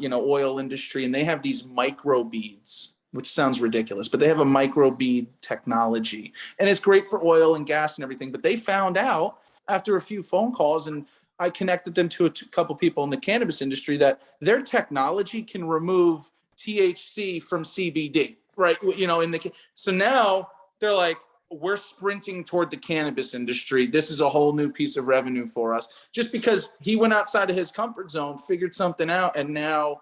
you know, oil industry, and they have these micro beads, which sounds ridiculous, but they have a micro bead technology, and it's great for oil and gas and everything. But they found out after a few phone calls, and I connected them to a couple people in the cannabis industry that their technology can remove THC from CBD, right? You know, so now they're like, we're sprinting toward the cannabis industry. This is a whole new piece of revenue for us, just because he went outside of his comfort zone, figured something out, and now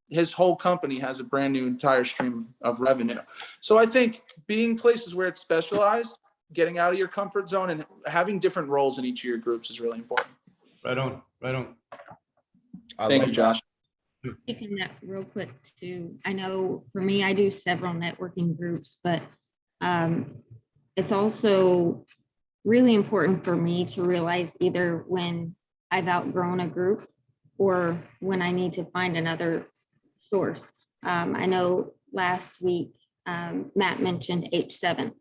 his whole company has a brand new entire stream of revenue. So I think being places where it's specialized, getting out of your comfort zone, and having different roles in each of your groups is really important. Right on, right on. Thank you, Josh. Speaking that real quick too, I know for me, I do several networking groups, but it's also really important for me to realize either when I've outgrown a group or when I need to find another source. I know last week, Matt mentioned H7.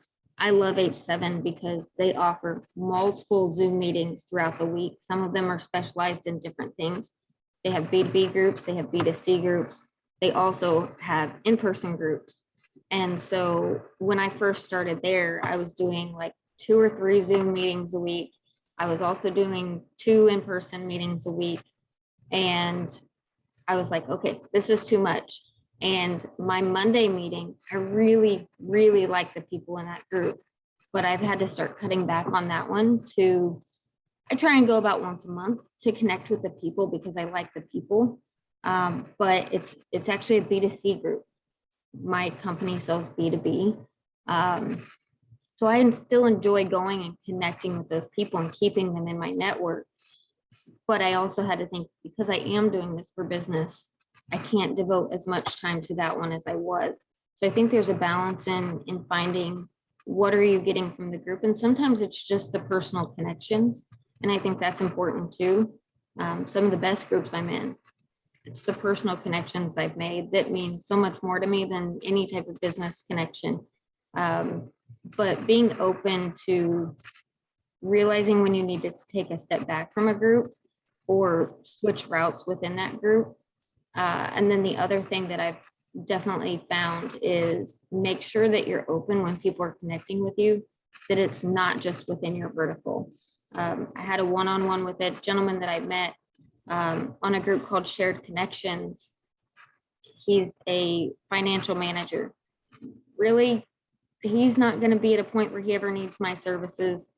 I love H7 because they offer multiple Zoom meetings throughout the week. Some of them are specialized in different things. They have B2B groups, they have B2C groups. They also have in-person groups. And so when I first started there, I was doing like 2 or 3 Zoom meetings a week. I was also doing 2 in-person meetings a week. And I was like, okay, this is too much. And my Monday meeting, I really, really like the people in that group, but I've had to start cutting back on that one I try and go about once a month to connect with the people because I like the people. But it's actually a B2C group. My company sells B2B. So I still enjoy going and connecting with those people and keeping them in my network. But I also had to think, because I am doing this for business, I can't devote as much time to that one as I was. So I think there's a balance in finding what are you getting from the group. And sometimes it's just the personal connections. And I think that's important too. Some of the best groups I'm in, it's the personal connections I've made that mean so much more to me than any type of business connection. But being open to realizing when you need to take a step back from a group or switch routes within that group. And then the other thing that I've definitely found is make sure that you're open when people are connecting with you, that it's not just within your vertical. I had a one-on-one with a gentleman that I met on a group called Shared Connections. He's a financial manager. Really, he's not going to be at a point where he ever needs my services.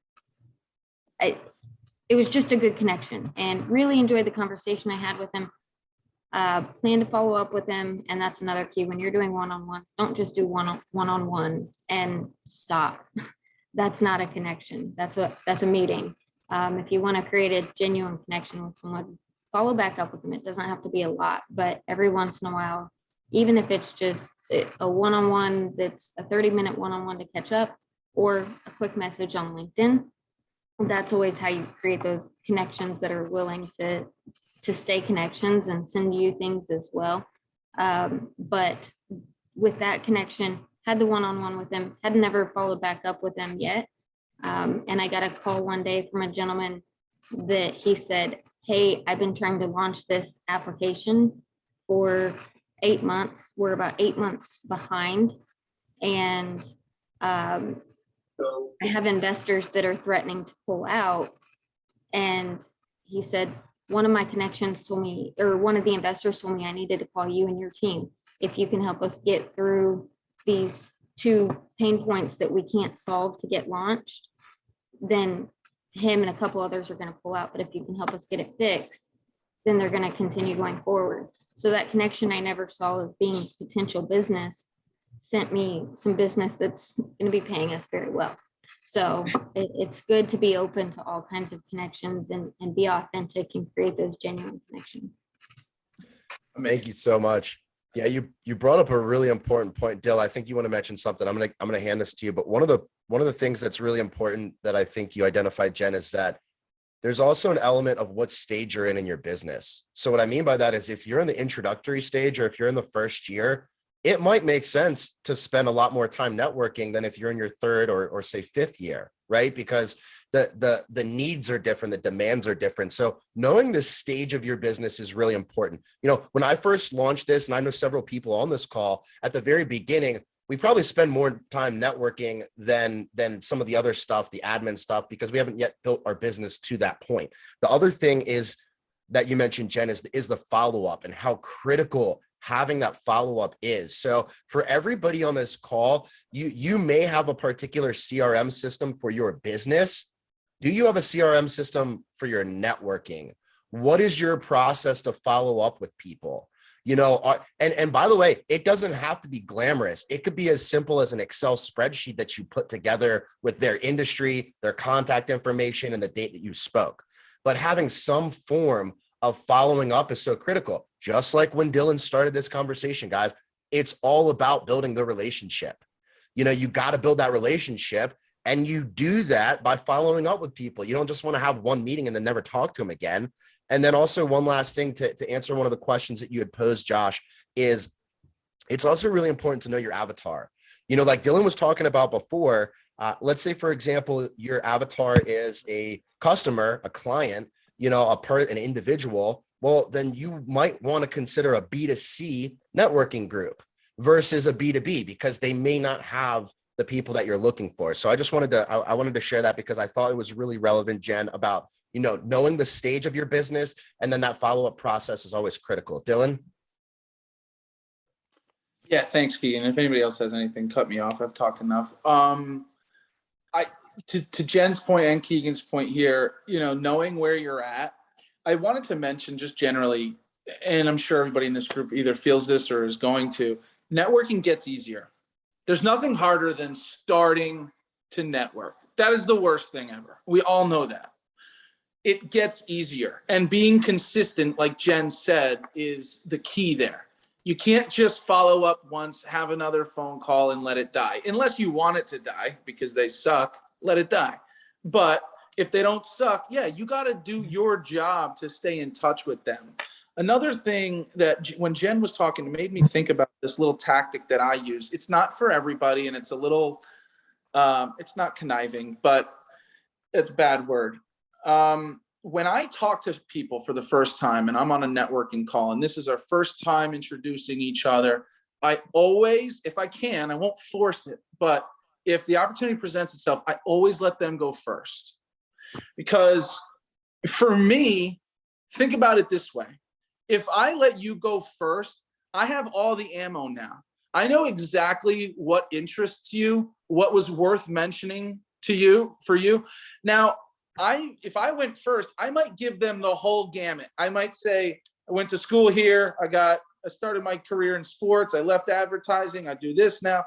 It was just a good connection and really enjoyed the conversation I had with him. Plan to follow up with him. And that's another key. When you're doing one-on-ones, don't just do one-on-one and stop. That's not a connection. That's a meeting. If you want to create a genuine connection with someone, follow back up with them. It doesn't have to be a lot, but every once in a while, even if it's just a one-on-one, that's a 30-minute one-on-one to catch up, or a quick message on LinkedIn, that's always how you create those connections that are willing to stay connections and send you things as well. But with that connection, had the one-on-one with them, had never followed back up with them yet. And I got a call one day from a gentleman that he said, hey, I've been trying to launch this application for 8 months. We're about 8 months behind. And I have investors that are threatening to pull out. And he said, one of my connections told me, or one of the investors told me I needed to call you and your team. If you can help us get through these 2 pain points that we can't solve to get launched, then him and a couple others are going to pull out. But if you can help us get it fixed, then they're going to continue going forward. So that connection I never saw as being potential business sent me some business that's going to be paying us very well. So it's good to be open to all kinds of connections and be authentic and create those genuine connections. Thank you so much. Yeah, you brought up a really important point, Dill. I think you want to mention something. I'm gonna hand this to you. But one of the things that's really important that I think you identified, Jen, is that there's also an element of what stage you're in your business. So what I mean by that is if you're in the introductory stage or if you're in the first year, it might make sense to spend a lot more time networking than if you're in your 3rd or say 5th year, right? Because the needs are different, the demands are different. So knowing the stage of your business is really important. You know, when I first launched this, and I know several people on this call, at the very beginning, we probably spend more time networking than some of the other stuff, the admin stuff, because we haven't yet built our business to that point. The other thing is that you mentioned, Jen, is the follow-up and how critical having that follow-up is. So for everybody on this call, you may have a particular CRM system for your business. Do you have a CRM system for your networking? What is your process to follow up with people? You know, and by the way, it doesn't have to be glamorous. It could be as simple as an Excel spreadsheet that you put together with their industry, their contact information, and the date that you spoke. But having some form of following up is so critical. Just like when Dylan started this conversation, guys, it's all about building the relationship. You know, you got to build that relationship, and you do that by following up with people. You don't just want to have one meeting and then never talk to them again. And then also one last thing to answer one of the questions that you had posed, Josh, is it's also really important to know your avatar. You know, like Dylan was talking about before, let's say, for example, your avatar is a customer, a client, you know, an individual. Well, then you might want to consider a B2C networking group versus a B2B, because they may not have the people that you're looking for. So I just wanted to, I wanted to share that because I thought it was really relevant, Jen, about, you know, knowing the stage of your business, and then that follow-up process is always critical. Dylan? Yeah, thanks, Keegan. If anybody else has anything, cut me off. I've talked enough. To Jen's point and Keegan's point here, you know, knowing where you're at, I wanted to mention just generally, and I'm sure everybody in this group either feels this or is going to, networking gets easier. There's nothing harder than starting to network. That is the worst thing ever. We all know that. It gets easier. And being consistent, like Jen said, is the key there. You can't just follow up once, have another phone call, and let it die. Unless you want it to die because they suck, let it die. But if they don't suck, yeah, you got to do your job to stay in touch with them. Another thing that when Jen was talking, it made me think about this little tactic that I use. It's not for everybody, and it's a little, it's not conniving, but it's a bad word. When I talk to people for the first time and I'm on a networking call, and this is our first time introducing each other, I always, if I can, I won't force it, but if the opportunity presents itself, I always let them go first. Because for me, think about it this way. If I let you go first, I have all the ammo now. I know exactly what interests you, what was worth mentioning to you, for you. Now, if I went first, I might give them the whole gamut. I might say, I went to school here. I started my career in sports. I left advertising. I do this now.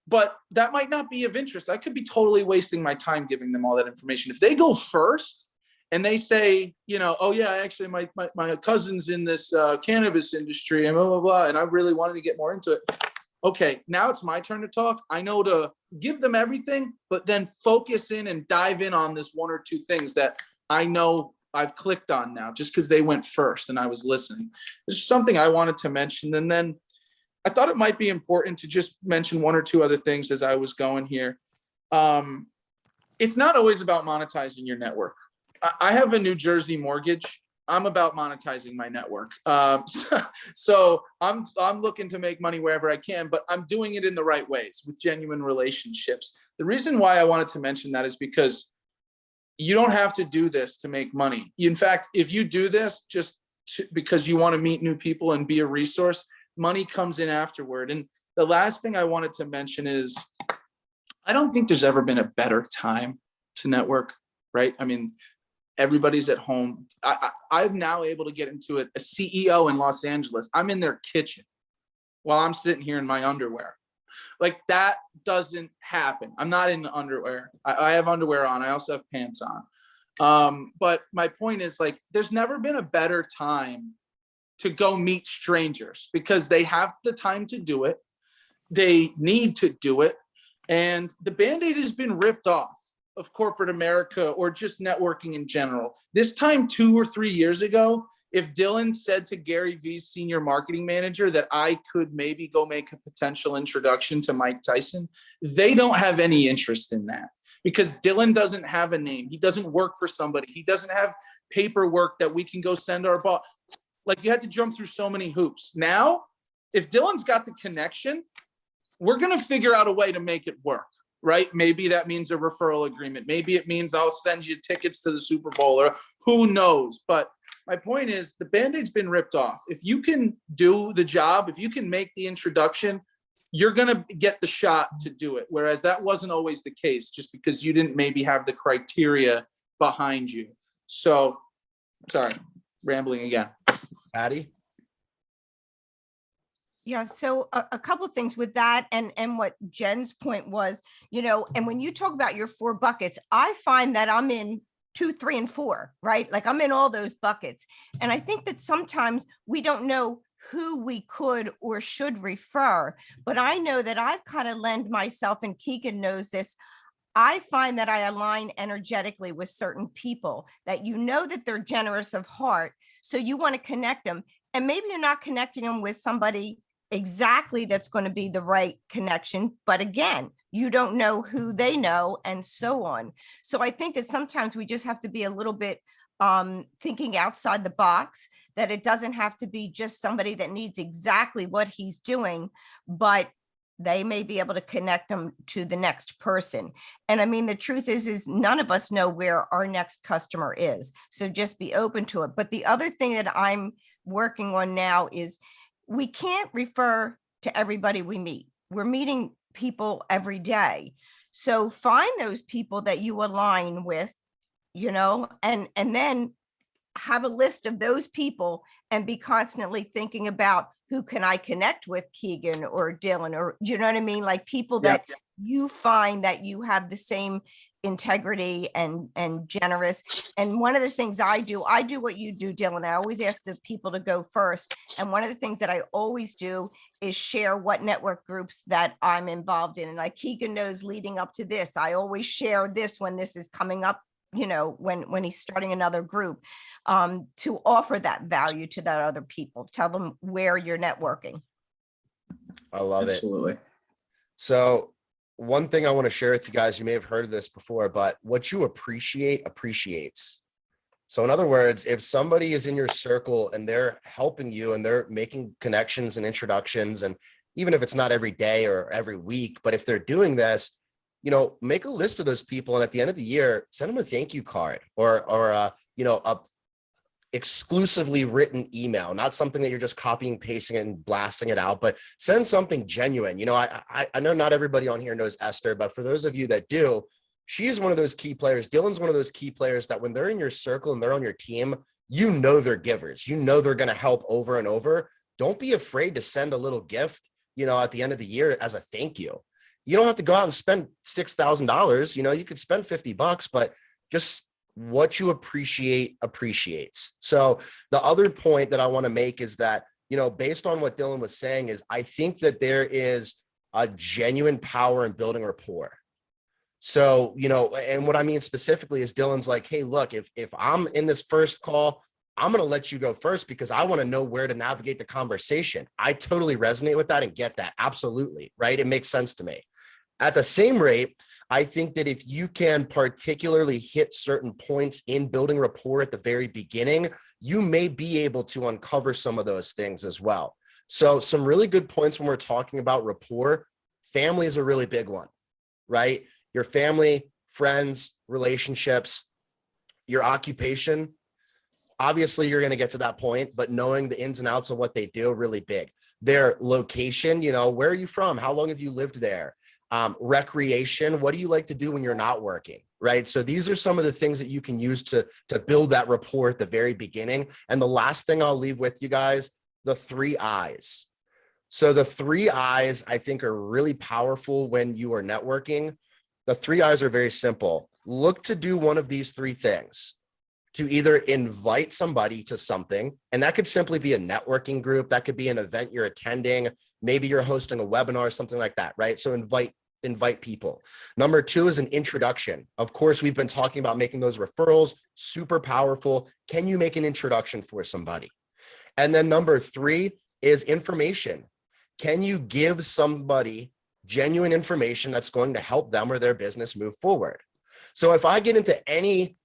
But that might not be of interest. I could be totally wasting my time giving them all that information. If they go first and they say, you know, oh yeah, actually my cousin's in this cannabis industry and blah, blah, blah, and I really wanted to get more into it. Okay, now it's my turn to talk. I know to give them everything, but then focus in and dive in on this one or two things that I know I've clicked on now just because they went first and I was listening. This is something I wanted to mention. And then I thought it might be important to just mention one or two other things as I was going here. It's not always about monetizing your network. I have a New Jersey mortgage. I'm about monetizing my network. So I'm looking to make money wherever I can, but I'm doing it in the right ways with genuine relationships. The reason why I wanted to mention that is because you don't have to do this to make money. In fact, if you do this just because you want to meet new people and be a resource, money comes in afterward. And the last thing I wanted to mention is I don't think there's ever been a better time to network, right? I mean, everybody's at home. I'm now able to get into it. A CEO in Los Angeles, I'm in their kitchen while I'm sitting here in my underwear. Like, that doesn't happen. I'm not in the underwear. I have underwear on. I also have pants on. But my point is, like, there's never been a better time to go meet strangers because they have the time to do it. They need to do it. And the Band-Aid has been ripped off of corporate America or just networking in general. This time 2 or 3 years ago, if Dylan said to Gary Vee's senior marketing manager that I could maybe go make a potential introduction to Mike Tyson, they don't have any interest in that because Dylan doesn't have a name. He doesn't work for somebody. He doesn't have paperwork that we can go send our boss. Like, you had to jump through so many hoops. Now, if Dylan's got the connection, we're going to figure out a way to make it work, right? Maybe that means a referral agreement. Maybe it means I'll send you tickets to the Super Bowl, or who knows. But my point is, the Band-Aid's been ripped off. If you can do the job, if you can make the introduction, you're going to get the shot to do it. Whereas that wasn't always the case, just because you didn't maybe have the criteria behind you. So, sorry, rambling again. Patty? Yeah, so a couple of things with that, and what Jen's point was, you know, and when you talk about your 4 buckets, I find that I'm in 2, 3, and 4, right? Like I'm in all those buckets. And I think that sometimes we don't know who we could or should refer, but I know that I've kind of lent myself, and Keegan knows this, I find that I align energetically with certain people that you know that they're generous of heart. So you want to connect them. And maybe you're not connecting them with somebody exactly that's going to be the right connection. But again, you don't know who they know, and so on. So I think that sometimes we just have to be a little bit thinking outside the box, that it doesn't have to be just somebody that needs exactly what he's doing, but they may be able to connect them to the next person. And I mean, the truth is none of us know where our next customer is. So just be open to it. But the other thing that I'm working on now is we can't refer to everybody we meet. We're meeting people every day. So find those people that you align with, you know, and then have a list of those people and be constantly thinking about, who can I connect with, Keegan or Dylan, or you know what I mean? Like people that you find that you have the same integrity and generous. And one of the things I do what you do, Dylan. I always ask the people to go first. And one of the things that I always do is share what network groups that I'm involved in. And like Keegan knows, leading up to this, I always share this when this is coming up, you know, when he's starting another group, to offer that value to that other people. Tell them where you're networking. I love Absolutely. it. So one thing I want to share with you guys, you may have heard of this before, but what you appreciate appreciates. So in other words, if somebody is in your circle and they're helping you and they're making connections and introductions, and even if it's not every day or every week, but if they're doing this, you know, make a list of those people, and at the end of the year, send them a thank you card or you know, a exclusively written email, not something that you're just copying, pasting it and blasting it out, but send something genuine. You know, I know not everybody on here knows Esther, but for those of you that do, she is one of those key players. Dylan's one of those key players that when they're in your circle and they're on your team, you know, they're givers, you know, they're going to help over and over. Don't be afraid to send a little gift, you know, at the end of the year as a thank you. You don't have to go out and spend $6,000. You know, you could spend $50, but just what you appreciate appreciates. So the other point that I want to make is that, you know, based on what Dylan was saying, is I think that there is a genuine power in building rapport. So, you know, and what I mean specifically is Dylan's like, hey, look, if I'm in this first call, I'm going to let you go first because I want to know where to navigate the conversation. I totally resonate with that and get that. Absolutely. Right. It makes sense to me. At the same rate, I think that if you can particularly hit certain points in building rapport at the very beginning, you may be able to uncover some of those things as well. So some really good points when we're talking about rapport. Family is a really big one, right? Your family, friends, relationships, your occupation. Obviously, you're going to get to that point, but knowing the ins and outs of what they do, really big. Their location, you know, where are you from? How long have you lived there? Recreation, what do you like to do when you're not working, right? So these are some of the things that you can use to build that rapport at the very beginning. And the last thing I'll leave with you guys, the 3 I's. So the 3 I's, I think, are really powerful when you are networking. The 3 I's are very simple. Look to do one of these 3 things. To either invite somebody to something, and that could simply be a networking group, that could be an event you're attending, maybe you're hosting a webinar, something like that, right? So invite people. Number 2 is an introduction. Of course, we've been talking about making those referrals, super powerful. Can you make an introduction for somebody? And then number 3 is information. Can you give somebody genuine information that's going to help them or their business move forward? So if I get into any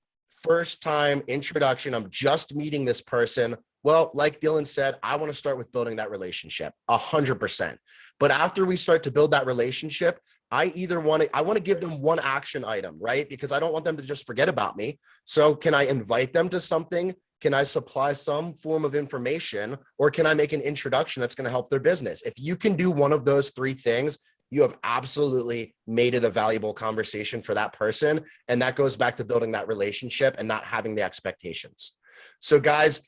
first time introduction, I'm just meeting this person, Well, like Dylan said, I want to start with building that relationship 100%. But after we start to build that relationship, I want to give them one action item, right? Because I don't want them to just forget about me. So can I invite them to something? Can I supply some form of information, or can I make an introduction that's going to help their business? If you can do one of those three things, you have absolutely made it a valuable conversation for that person. And that goes back to building that relationship and not having the expectations. So guys,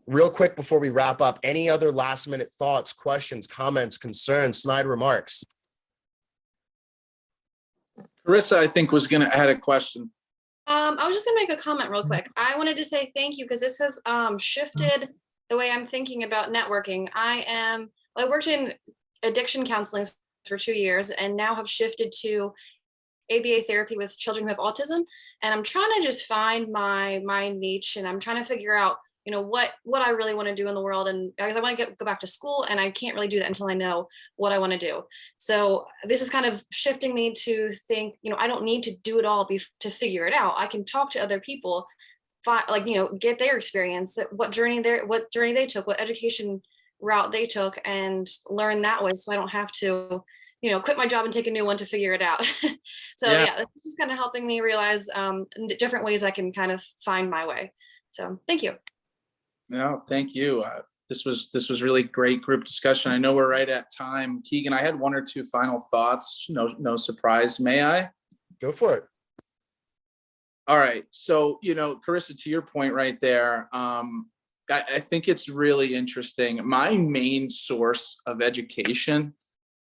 real quick before we wrap up, any other last minute thoughts, questions, comments, concerns, snide remarks? Carissa, I think had a question. I was just gonna make a comment real quick. I wanted to say thank you because this has shifted the way I'm thinking about networking. I worked in addiction counseling for 2 years and now have shifted to ABA therapy with children who have autism. And I'm trying to just find my niche, and I'm trying to figure out, you know, what I really want to do in the world. And because I want to go back to school, and I can't really do that until I know what I want to do. So this is kind of shifting me to think, you know, I don't need to do it all to figure it out. I can talk to other people, get their experience, what journey they took, what education route they took, and learn that way. So I don't have to, you know, quit my job and take a new one to figure it out. So yeah, this is kind of helping me realize the different ways I can kind of find my way. So thank you. No, thank you. This was really great group discussion. I know we're right at time. Keegan, I had one or two final thoughts. No surprise. May I? Go for it. All right. So, you know, Carissa, to your point right there, I think it's really interesting. My main source of education,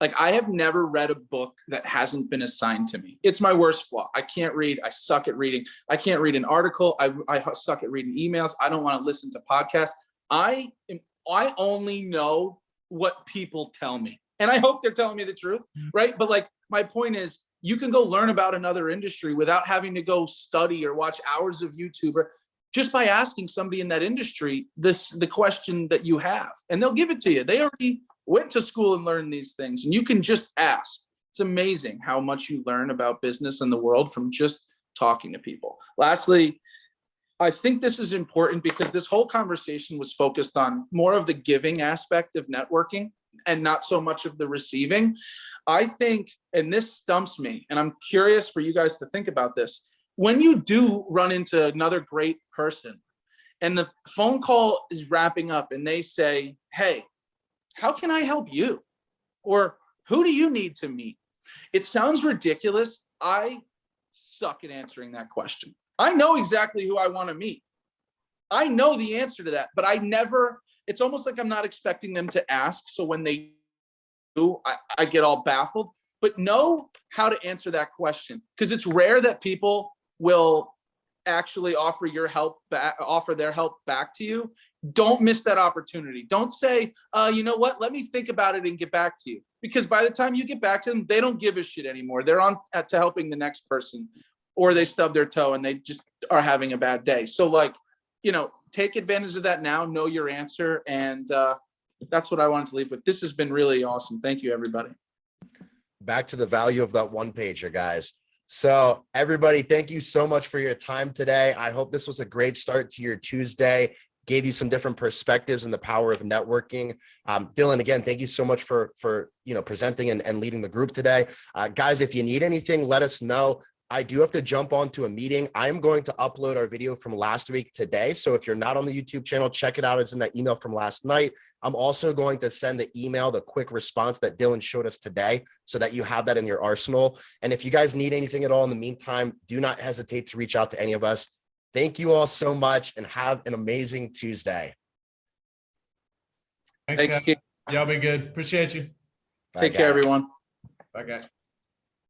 like, I have never read a book that hasn't been assigned to me. It's my worst flaw. I can't read. I suck at reading. I can't read an article. I suck at reading emails. I don't want to listen to podcasts. I only know what people tell me. And I hope they're telling me the truth, right? But like, my point is, you can go learn about another industry without having to go study or watch hours of YouTube, or just by asking somebody in that industry the question that you have, and they'll give it to you. They already went to school and learned these things, and you can just ask. It's amazing how much you learn about business and the world from just talking to people. Lastly, I think this is important because this whole conversation was focused on more of the giving aspect of networking and not so much of the receiving. I think, and this stumps me, and I'm curious for you guys to think about this, when you do run into another great person and the phone call is wrapping up and they say, hey, how can I help you? Or who do you need to meet? It sounds ridiculous. I suck at answering that question. I know exactly who I want to meet. I know the answer to that, but it's almost like I'm not expecting them to ask. So when they do, I get all baffled. But know how to answer that question, because it's rare that people will actually offer their help back to you. Don't miss that opportunity. Don't say, you know what, let me think about it and get back to you. Because by the time you get back to them, they don't give a shit anymore. They're on to helping the next person, or they stub their toe and they just are having a bad day. So like, you know, take advantage of that now, know your answer. And that's what I wanted to leave with. This has been really awesome. Thank you, everybody. Back to the value of that one pager, guys. So everybody, thank you so much for your time today. I hope this was a great start to your Tuesday, gave you some different perspectives and the power of networking. Dylan, again, thank you so much for presenting and leading the group today. Guys, if you need anything, let us know. I do have to jump onto a meeting. I'm going to upload our video from last week today. So if you're not on the YouTube channel, check it out. It's in that email from last night. I'm also going to send the quick response that Dylan showed us today so that you have that in your arsenal. And if you guys need anything at all in the meantime, do not hesitate to reach out to any of us. Thank you all so much and have an amazing Tuesday. Thanks, guys. Y'all be good. Appreciate you. Take care, everyone. Bye, guys.